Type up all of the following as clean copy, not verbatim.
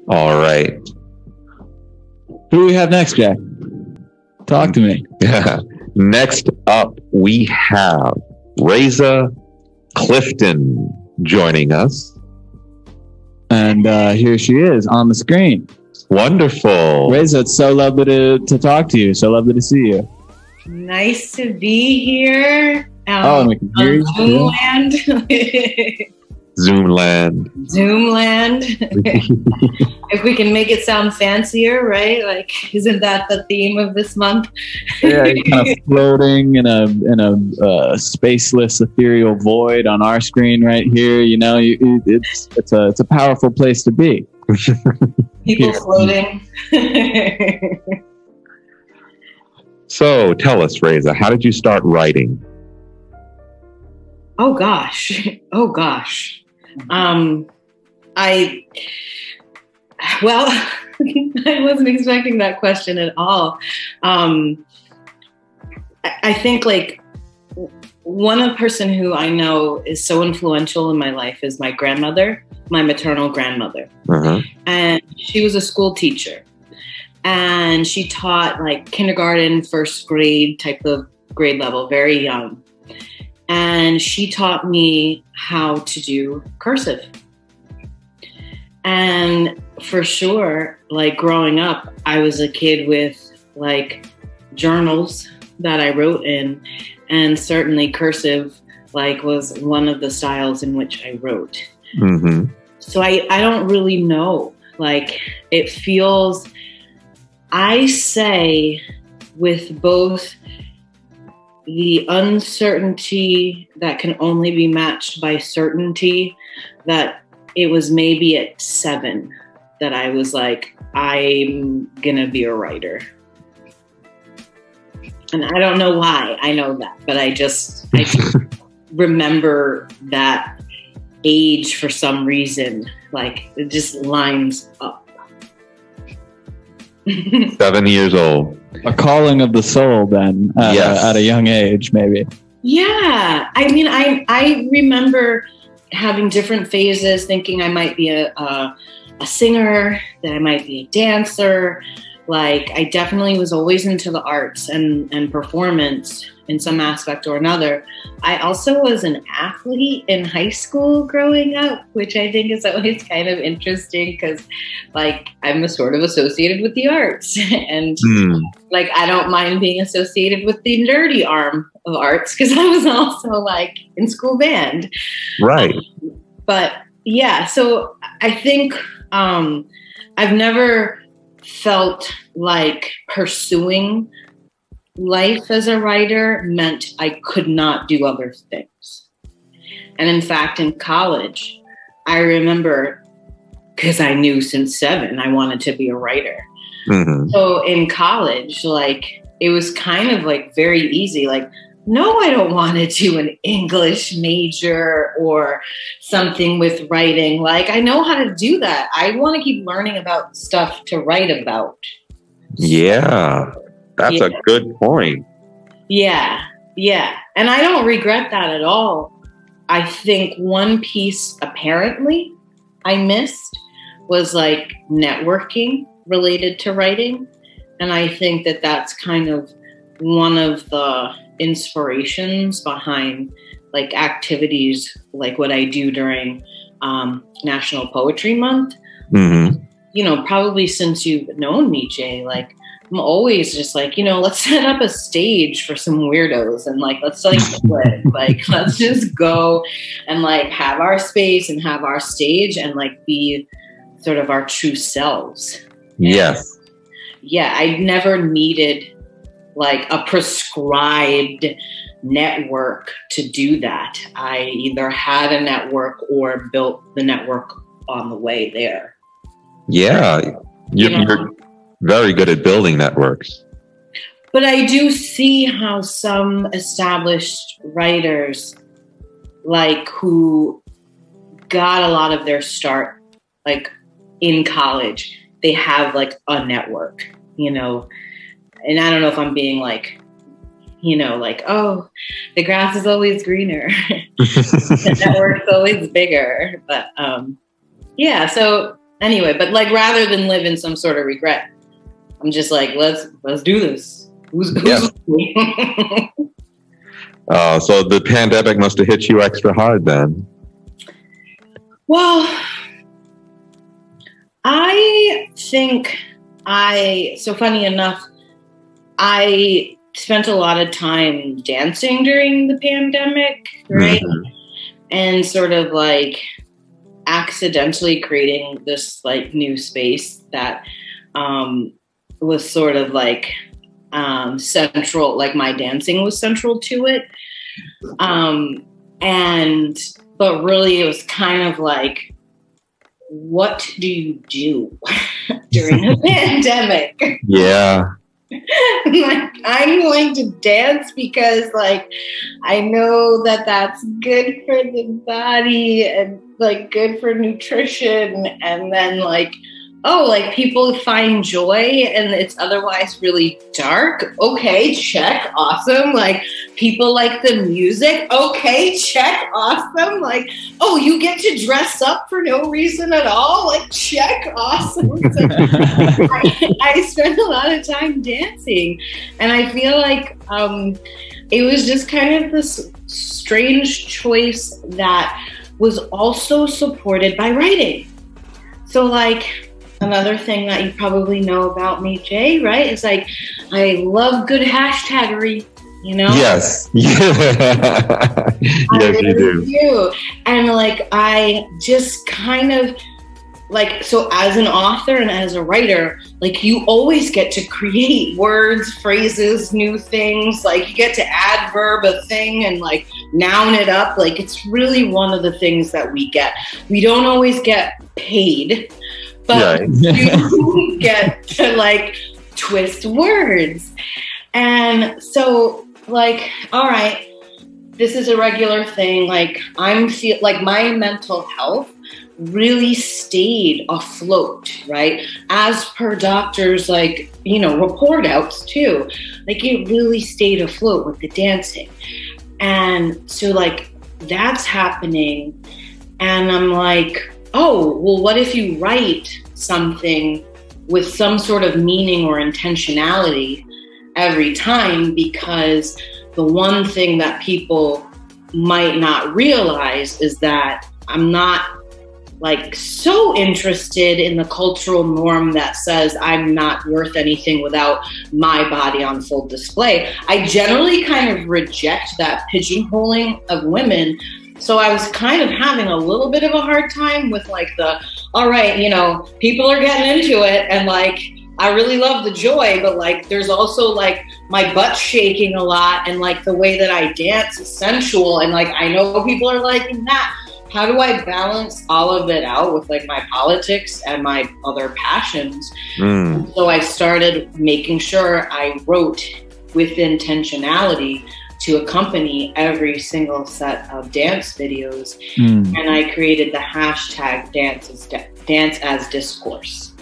All right. Who do we have next, Jack? Talk to me. Next up, we have Reza Clifton joining us. And here she is on the screen. Wonderful. Reza, it's so lovely to talk to you. So lovely to see you. Nice to be here. And we can hear you. Zoomland. Zoomland. If we can make it sound fancier, right? Like, isn't that the theme of this month? Yeah, you're kind of floating in a spaceless, ethereal void on our screen right here. You know, it's a powerful place to be. People floating. So, tell us, Reza, how did you start writing? Oh gosh. I wasn't expecting that question at all. I think like one person who I know is so influential in my life is my grandmother, my maternal grandmother. Uh-huh. And she was a school teacher. And she taught like kindergarten, first grade type of grade level, very young. And she taught me how to do cursive. And for sure, like growing up, I was a kid with like journals that I wrote in, and certainly cursive like was one of the styles in which I wrote. Mm-hmm. So I don't really know. Like it feels, I say with both the uncertainty that can only be matched by certainty, that it was maybe at 7 that I was like, I'm gonna be a writer. And I don't know why I know that, but I just remember that age for some reason. Like it just lines up. 7 years old. A calling of the soul then, at a young age, maybe. Yeah. I mean, I remember having different phases, thinking I might be a singer, that I might be a dancer. Like I definitely was always into the arts and performance in some aspect or another. I also was an athlete in high school growing up, which I think is always kind of interesting because like I'm sort of associated with the arts and like I don't mind being associated with the nerdy arm of arts because I was also like in school band. Right. But yeah, so I think I've never felt like pursuing life as a writer meant I could not do other things. And in fact, in college, I remember, because I knew since 7, I wanted to be a writer. Mm-hmm. So in college, like, it was kind of like very easy. Like, no, I don't want to do an English major or something with writing. Like, I know how to do that. I want to keep learning about stuff to write about. Yeah. That's a good point. Yeah. And I don't regret that at all. I think one piece apparently I missed was like networking related to writing. And I think that that's kind of one of the inspirations behind like activities like what I do during National Poetry Month. Mm-hmm. You know, probably since you've known me, Jay, like I'm always just like, you know, let's set up a stage for some weirdos and like, let's like split. Like, let's just go and like have our space and have our stage and like be sort of our true selves. Yes. And, yeah. I never needed like a prescribed network to do that. I either had a network or built the network on the way there. Yeah. You're very good at building networks. But I do see how some established writers, like who got a lot of their start, like in college, they have like a network, you know. And I don't know if I'm being like, you know, like, oh, the grass is always greener. The network's always bigger. But yeah, so Anyway, but like rather than live in some sort of regret, I'm just like, let's do this. Who's so the pandemic must have hit you extra hard then. Well, I think so funny enough, I spent a lot of time dancing during the pandemic, right? Mm-hmm. And sort of like accidentally creating this like new space that was sort of like central, like my dancing was central to it. But really it was kind of like, what do you do during a pandemic? Yeah. Like, I'm going to dance because like I know that that's good for the body and like good for nutrition, and then like, oh, like people find joy and it's otherwise really dark. Okay, check, awesome. Like people like the music. Okay, check, awesome. Like, oh, you get to dress up for no reason at all. Like, check, awesome. So I spent a lot of time dancing, and I feel like it was just kind of this strange choice that was also supported by writing. So like, another thing that you probably know about me, Jay, right? Is like, I love good hashtaggery, you know? Yes. Yes, you do. And like, I just kind of like, so as an author and as a writer, like you always get to create words, phrases, new things. Like you get to adverb a thing and like noun it up. Like it's really one of the things that we get. We don't always get paid, but you get to like twist words. And so like, all right, this is a regular thing. Like like my mental health really stayed afloat, right? As per doctors, like, you know, report outs too. Like it really stayed afloat with the dancing. And so like that's happening. And I'm like, oh, well, what if you write something with some sort of meaning or intentionality every time? Because the one thing that people might not realize is that I'm not like so interested in the cultural norm that says I'm not worth anything without my body on full display. I generally kind of reject that pigeonholing of women. So I was kind of having a little bit of a hard time with like all right, you know, people are getting into it and like, I really love the joy, but like, there's also like my butt shaking a lot and like the way that I dance is sensual. And like, I know people are liking that. How do I balance all of it out with like my politics and my other passions? So I started making sure I wrote with intentionality to accompany every single set of dance videos. And I created the hashtag dance as discourse.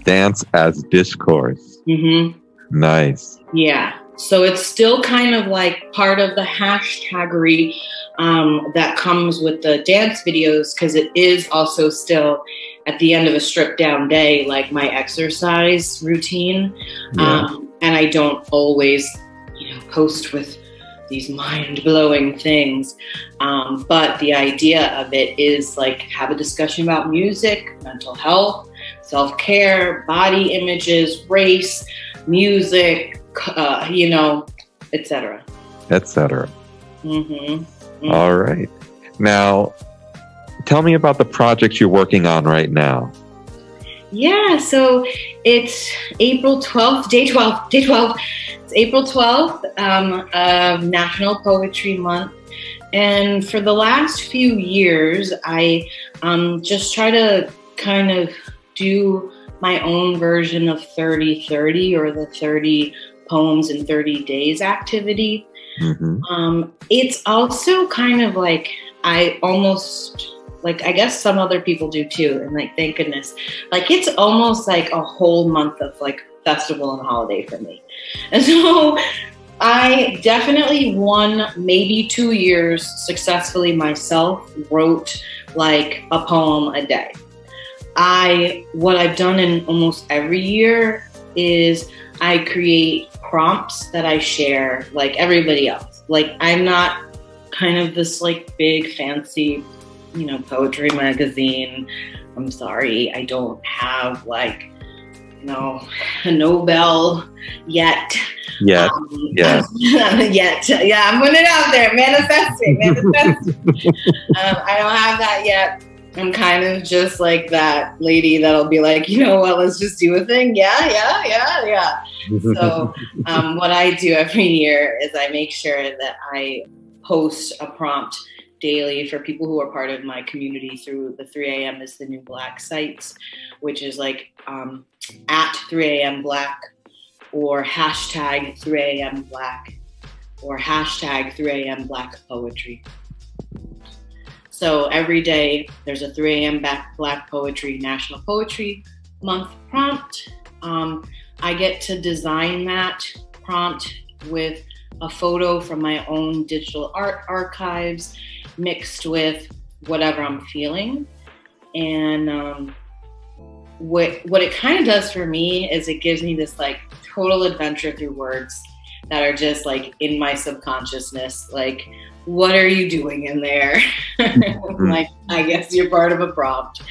Dance as discourse. Mm-hmm. Nice. Yeah. So it's still kind of like part of the hashtaggery that comes with the dance videos, because it is also still at the end of a stripped down day, like my exercise routine. And I don't always, you know, post with these mind-blowing things. But the idea of it is like have a discussion about music, mental health, self-care, body images, race, music, you know, etc. Etc. Mm-hmm. Mm-hmm. All right. Now, tell me about the project you're working on right now. Yeah, so it's April 12th, day 12. It's April 12th of National Poetry Month. And for the last few years, I just try to kind of do my own version of 30-30 or the 30 poems in 30 days activity. Mm-hmm. It's also kind of like, I guess some other people do too. And like, thank goodness, like it's almost like a whole month of like festival and holiday for me. And so I definitely 1, maybe 2 years successfully myself wrote like a poem a day. what I've done in almost every year is I create prompts that I share like everybody else. Like I'm not kind of this like big fancy, poetry magazine. I'm sorry, I don't have like, a Nobel yet. Yeah. Yet. Yeah, I'm putting it out there. Manifesting. I don't have that yet. I'm kind of just like that lady that'll be like, let's just do a thing. Yeah. So what I do every year is I make sure that I post a prompt daily for people who are part of my community through the 3 a.m. is the new Black sites, which is like at 3 a.m. Black or hashtag 3 a.m. Black or hashtag 3 a.m. Black poetry. So every day there's a 3 a.m. Black Poetry National Poetry Month prompt. I get to design that prompt with a photo from my own digital art archives mixed with whatever I'm feeling. And what it kind of does for me is it gives me this like total adventure through words that are just like in my subconsciousness. Like, what are you doing in there? Like, I guess you're part of a prompt.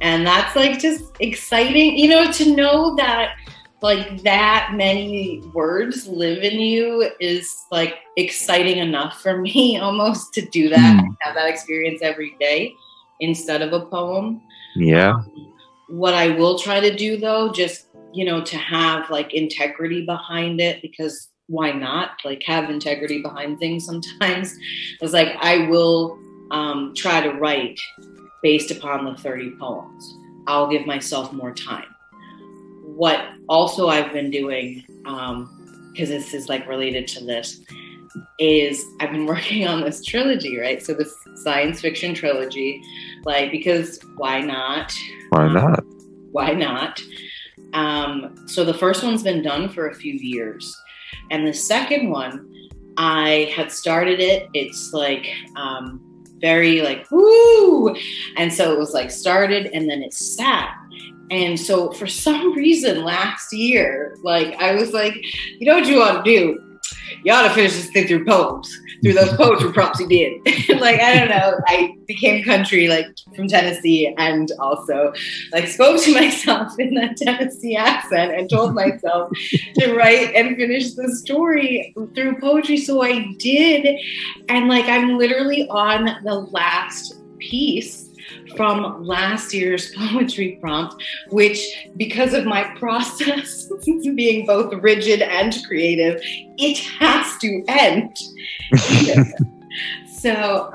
And that's like just exciting, to know that like that many words live in you is like exciting enough for me almost to do that and have that experience every day instead of a poem. Yeah. What I will try to do though, just, to have like integrity behind it, because why not like have integrity behind things sometimes? It's like, I will try to write based upon the 30 poems. I'll give myself more time. What also I've been doing, because this is like related to this, is I've been working on this trilogy, right? So this science fiction trilogy, like, because why not? Why not? Why not? So the first one's been done for a few years. And the second one, I had started it. It's like very like, woo! And so it was like started and then it sat. And so for some reason last year, like I was like, you know what you ought to do? You ought to finish this thing through poems, through those poetry prompts you did. Like, I don't know. I became country, like from Tennessee, and also like spoke to myself in that Tennessee accent and told myself to write and finish the story through poetry. So I did. And like, I'm literally on the last piece from last year's poetry prompt, which, because of my process being both rigid and creative, it has to end. So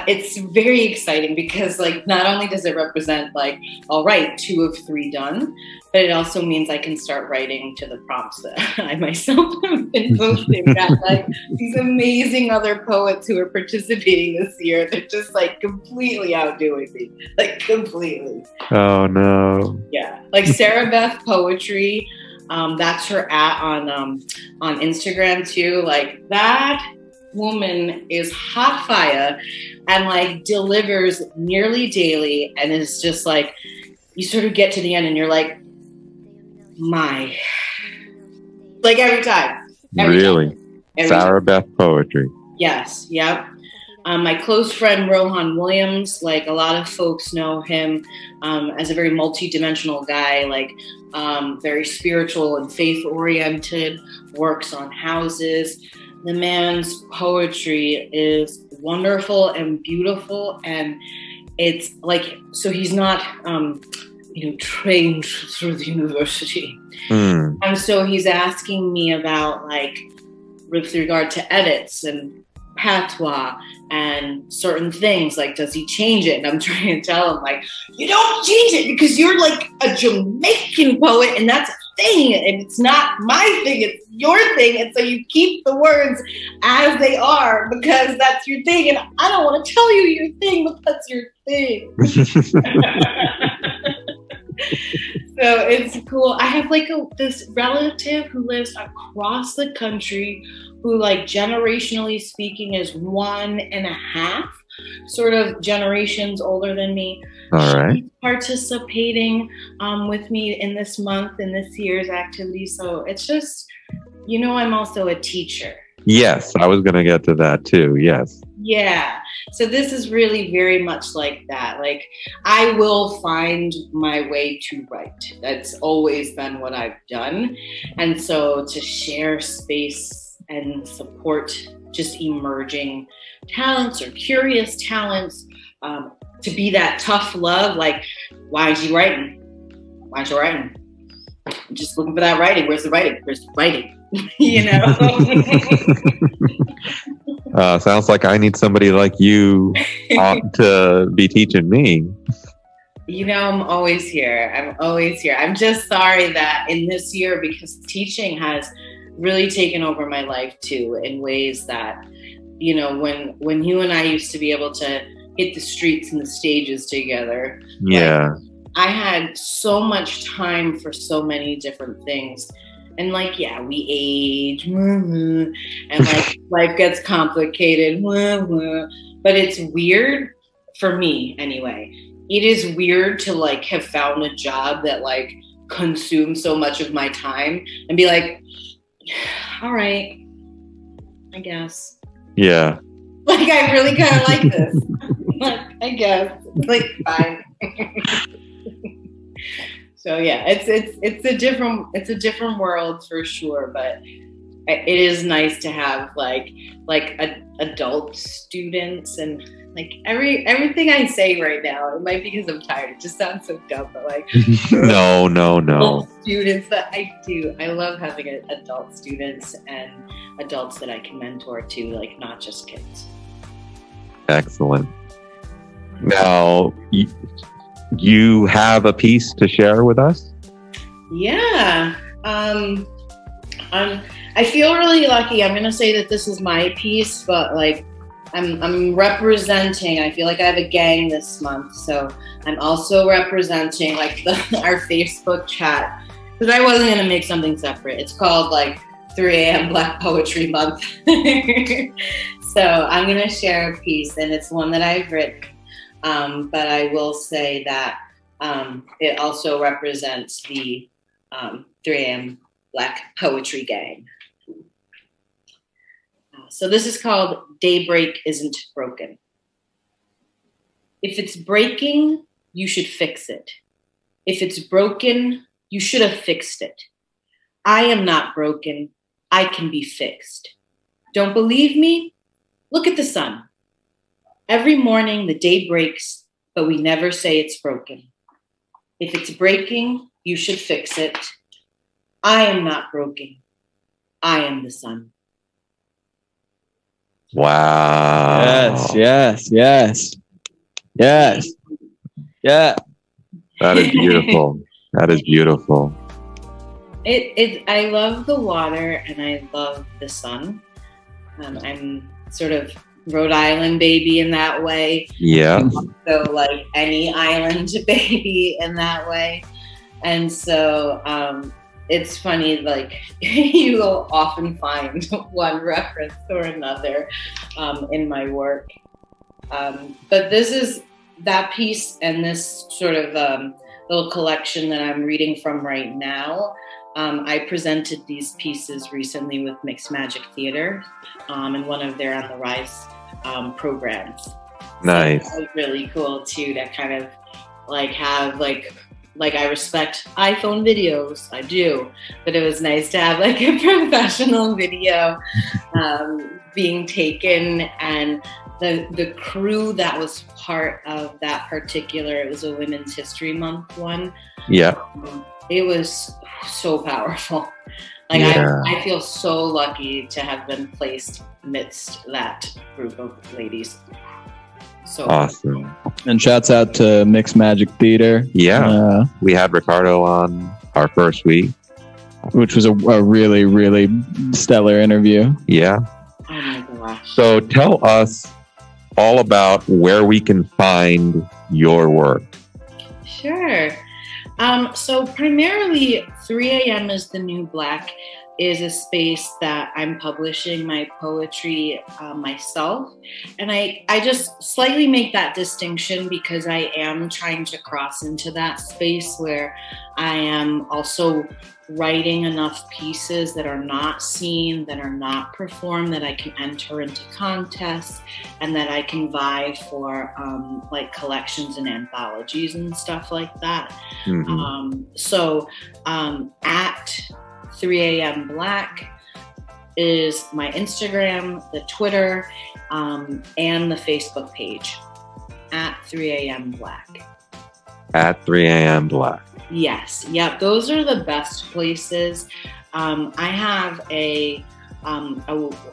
it's very exciting because, like, not only does it represent, like, all right, 2 of 3 done, but it also means I can start writing to the prompts that I myself have been posting. Got like these amazing other poets who are participating this year. They're just like completely outdoing me, like completely. Oh no! Yeah, like Sarah Beth Poetry. That's her on Instagram too. Like that woman is hot fire and like delivers nearly daily, and is just like, you sort of get to the end and you're like, like every time. Really? Sarah Beth Poetry. Yes. Yep. My close friend Rohan Williams, like a lot of folks know him as a very multi-dimensional guy, like very spiritual and faith-oriented, works on houses. The man's poetry is wonderful and beautiful, and it's like, so he's not trained through the university. And so he's asking me about, like, with regard to edits and patois and certain things, like, does he change it? And I'm trying to tell him, like, you don't change it because you're like a Jamaican poet and that's a thing, and it's not my thing, it's your thing. And so you keep the words as they are because that's your thing, and I don't want to tell you your thing, but that's your thing. So it's cool. I have like this relative who lives across the country who, like, generationally speaking, is 1.5 sort of generations older than me. All right. She's participating with me in this month, in this year's activity. So it's just, I'm also a teacher. Yes, I was going to get to that too. Yes. Yeah. So this is really very much like that. Like, I will find my way to write. That's always been what I've done. And so to share space and support just emerging talents or curious talents, to be that tough love, like, why aren't you writing? Why aren't you writing? I'm just looking for that writing. Where's the writing? Where's the writing? Sounds like I need somebody like you to be teaching me. I'm always here. I'm just sorry that in this year, because teaching has really taken over my life too, in ways that, when you and I used to be able to hit the streets and the stages together. Yeah. I had so much time for so many different things. And we age, and life gets complicated, but it's weird for me anyway. It is weird to have found a job that consumes so much of my time and be like, all right, I guess. Yeah. I really kind of like this. I guess. Fine. So yeah, it's a different world for sure, but it is nice to have adult students and everything I say right now. It might be because I'm tired. It just sounds so dumb, but no. Students that I do. I love having adult students and adults that I can mentor to, not just kids. Excellent. Now, you have a piece to share with us? Yeah. I feel really lucky. I'm going to say that this is my piece, but I'm representing, I feel like I have a gang this month. So I'm also representing our Facebook chat, because I wasn't going to make something separate. It's called 3 a.m. Black Poetry Month. So I'm going to share a piece, and it's one that I've written. But I will say that it also represents the 3 a.m. Black Poetry Gang. So this is called Daybreak Isn't Broken. If it's breaking, you should fix it. If it's broken, you should have fixed it. I am not broken. I can be fixed. Don't believe me? Look at the sun. Every morning the day breaks, but we never say it's broken. If it's breaking, you should fix it. I am not broken. I am the sun. Wow. Yes. Yeah. That is beautiful. That is beautiful. I love the water and I love the sun. I'm sort of Rhode Island baby in that way. Yeah. So any island baby in that way. And so it's funny, you will often find one reference or another in my work. But this is that piece, and this sort of little collection that I'm reading from right now. I presented these pieces recently with Mixed Magic Theater in one of their On the Rise programs. Nice. So it was really cool too to kind of have I respect iPhone videos, I do, but it was nice to have a professional video being taken, and the crew that was part of that particular, it was a Women's History Month one. Yeah. It was so powerful. I feel so lucky to have been placed amidst that group of ladies. So awesome. And shouts out to Mixed Magic Theater. Yeah. We had Ricardo on our first week, which was a really, really stellar interview. Yeah. Oh my gosh. So tell us all about where we can find your work. Sure. So primarily 3 a.m. is the New Black is a space that I'm publishing my poetry myself. And I just slightly make that distinction because I am trying to cross into that space where I am also writing enough pieces that are not seen, that are not performed, that I can enter into contests and that I can vie for like collections and anthologies and stuff like that. So at 3 a.m. Black is my Instagram, the Twitter, and the Facebook page at 3 a.m. Black. At 3 a.m. Black. Yes. Yep. Those are the best places. I have a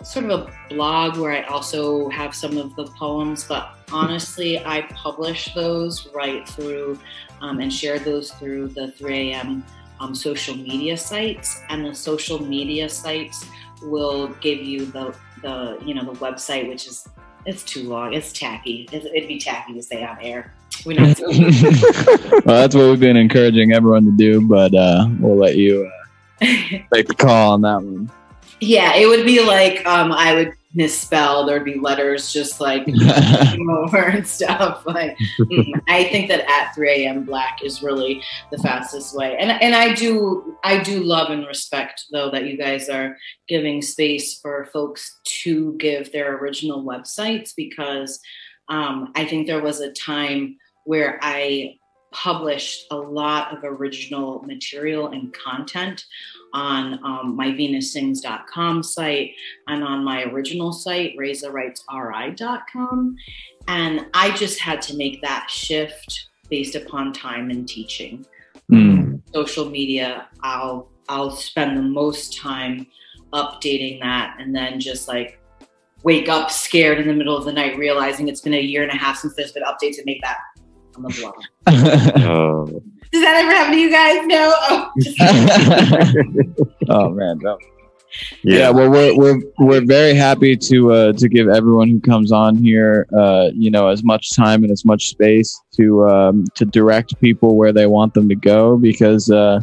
sort of a blog where I also have some of the poems, but honestly, I publish those right through and share those through the 3 a.m. Social media sites, and the social media sites will give you the website, which is, it's too long, it's tacky. It'd be tacky to say on air. We're not well, that's what we've been encouraging everyone to do, but we'll let you make the call on that one. Yeah, it would be like I would misspell. There'd be letters just like over and stuff. Like I think that at 3 a.m. Black is really the fastest way. And I do love and respect though that you guys are giving space for folks to give their original websites, because I think there was a time where I published a lot of original material and content on my venussings.com site and on my original site, RezaRitesRI.com. And I just had to make that shift based upon time and teaching. Social media, I'll spend the most time updating that and then just like wake up scared in the middle of the night realizing it's been a year and a half since there's been updates and make that on the blog. Does that ever happen to you guys? No. Oh man, no. Yeah. Well, we're very happy to give everyone who comes on here, as much time and as much space to direct people where they want them to go, because I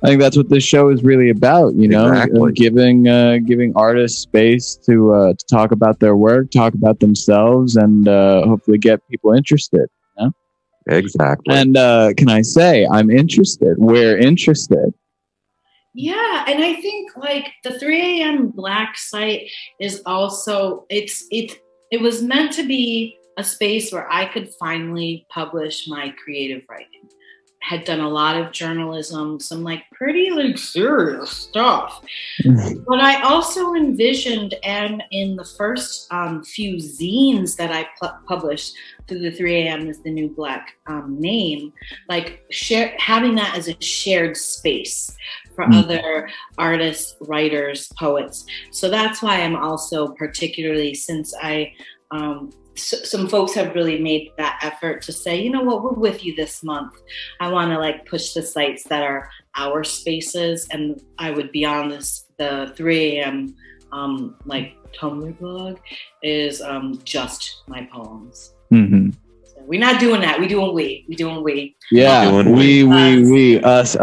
think that's what this show is really about. Exactly. Giving artists space to talk about their work, talk about themselves, and hopefully get people interested. Exactly. And can I say I'm interested? We're interested. Yeah, and I think like the 3 a.m. Black site is also it was meant to be a space where I could finally publish my creative writing. Had done a lot of journalism, some like pretty like serious stuff. But I also envisioned, and in the first few zines that I published through the 3 a.m. is the New Black name, like having that as a shared space for other artists, writers, poets. So that's why I'm also particularly, since some folks have really made that effort to say, you know what, we're with you this month. I want to like push the sites that are our spaces, and I would be on the 3 a.m. Like Tumblr blog is just my poems. So we're not doing that. We doing we. Yeah, we, us.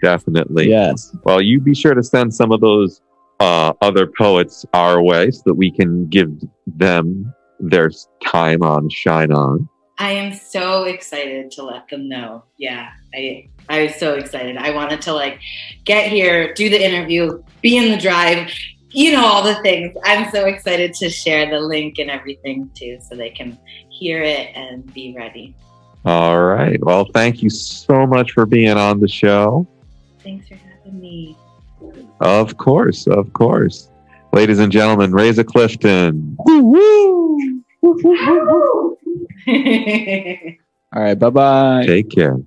Definitely. Yes. Well, you be sure to send some of those other poets our way so that we can give them their time on Shine On. I am so excited to let them know. Yeah, I was so excited. I wanted to like get here, do the interview, be in the drive, all the things. I'm so excited to share the link and everything too, so they can hear it and be ready. All right. Well, thank you so much for being on the show. Thanks for having me. Of course. Ladies and gentlemen, Reza Clifton. All right. Bye-bye. Take care.